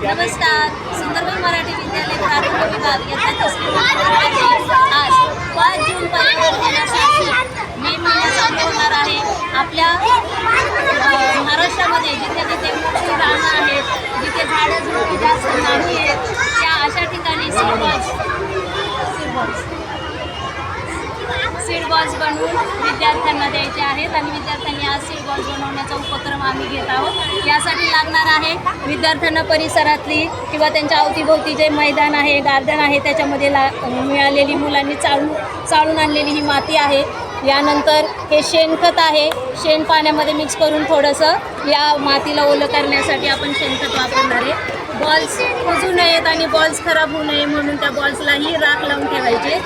नमस्कार. सुंदरबाई मराठी विद्यालय प्राथमिक विभाग इयत्ता तिसरी आज 5 जून पर्यंत दिनासाठी मे महिना चालू होणार आहे. आपल्या महाराष्ट्रामध्ये जिथे जिथे मोठी रानं आहेत, जिथे झाडं झुडपी जास्त नाही आहेत, त्या अशा ठिकाणी सीड बॉल्स बनवून विद्यार्थ्यांना द्यायचे आहेत आणि विद्यार्थ्यांनी आज सीड बॉल्स बनवण्याचा उपक्रम आम्ही घेत आहोत. यासाठी लागणार आहे विद्यार्थ्यांना परिसरातली किंवा त्यांच्या अवतीभोवती जे मैदान आहे, गार्डन आहे, त्याच्यामध्ये मिळालेली मुलांनी चाळून आणलेली ही माती आहे. यानंतर हे शेणखत आहे. शेण पाण्यामध्ये मिक्स करून थोडंसं या मातीला ओलं करण्यासाठी आपण शेणखत वापरणार आहे. बॉल्स कुजू नयेत आणि बॉल्स खराब होऊ नये म्हणून त्या बॉल्सलाही राख लावून ठेवायचे.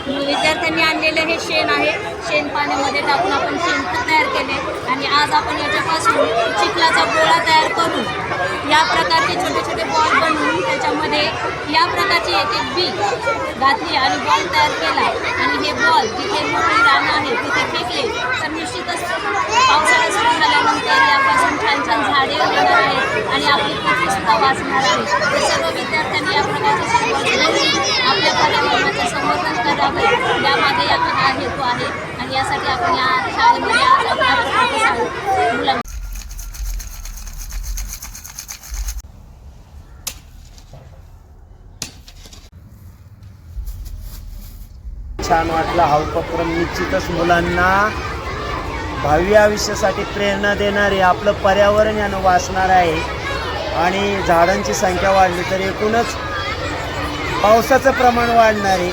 विद्यार्थ्यांनी आणलेले हे शेण आहे. शेण पाण्यामध्ये टाकून आपण शेणखत तयार केले आणि आज आपण याच्यापासून चिखलाचा गोळा तयार करून या प्रकारचे छोटे छोटे बॉल बनवून त्याच्यामध्ये या प्रकारची एक एक बी घातली आणि बॉल तयार केला आणि हे बॉल जिथे मोठी रानं आहे तिथे फेकले तर निश्चितच पावसाळा सुरू झाल्यानंतर यापासून छान छान झाडे होणार आहेत आणि आपली पृथ्वीसुद्धा वाचणार आहे. तर सर्व विद्यार्थ्यांनी या प्रकारचे आपल्या पर्यावरणाचे संवर्धन करावे यामागे हा हेतू आहे आणि यासाठी आपण या शाळेमध्ये आज आपल्या मुलांना छान वाटला. हा उपक्रम निश्चितच मुलांना भावी आयुष्यासाठी प्रेरणा देणारे, आपलं पर्यावरण यानं वाचणार आहे आणि झाडांची संख्या वाढली तर एकूणच पावसाचं प्रमाण वाढणार आहे.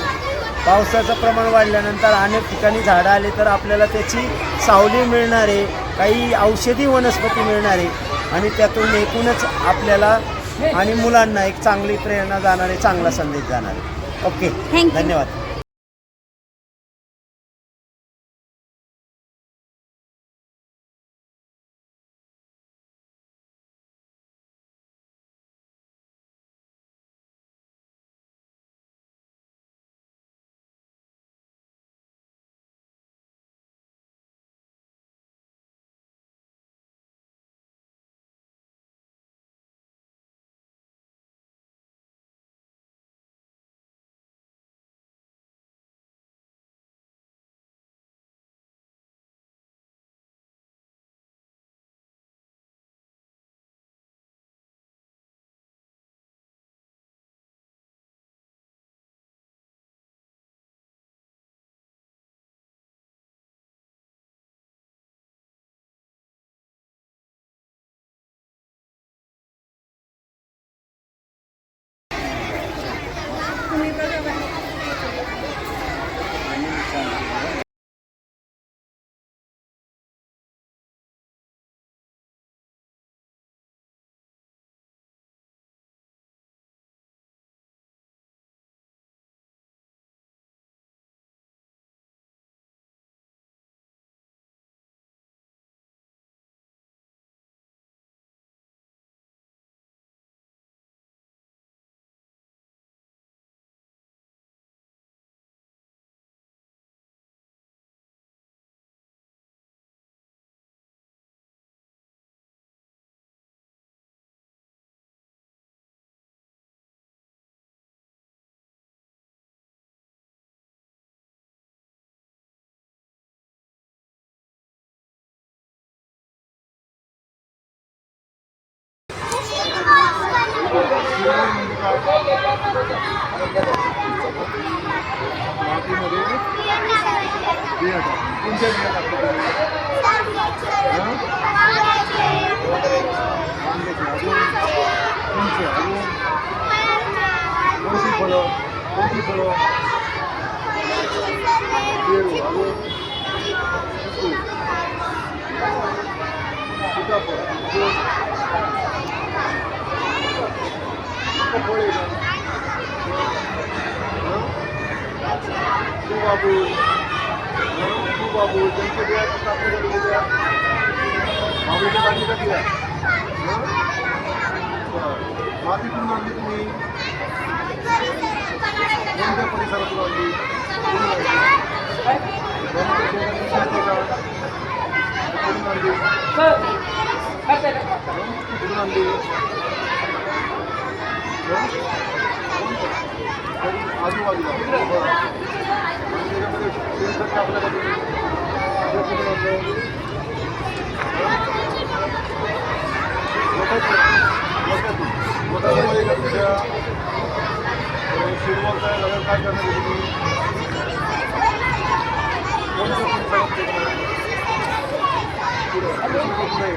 पावसाचं प्रमाण वाढल्यानंतर अनेक ठिकाणी झाडं आली तर आपल्याला त्याची सावली मिळणार आहे, काही औषधी वनस्पती मिळणार आहे आणि त्यातून एकूणच आपल्याला आणि मुलांना एक चांगली प्रेरणा जाणार आहे, चांगला संदेश जाणार आहे. ओके, धन्यवाद. बाबू त्यांच्या माती कुठून आणली तुम्ही? कोणत्या परिसरातून आणली? कुठून आणली? आजूबाजूला आणि त्याच्यामध्ये शेणखत टाकलं का तुम्ही? ते कुठून आणलं? गटामध्ये का तुमच्या शेडवॉल तयार झाल्यावर काय करणार आहे तुम्ही? कोणत्या परिसरात ते करणार? पुढे. पुढे.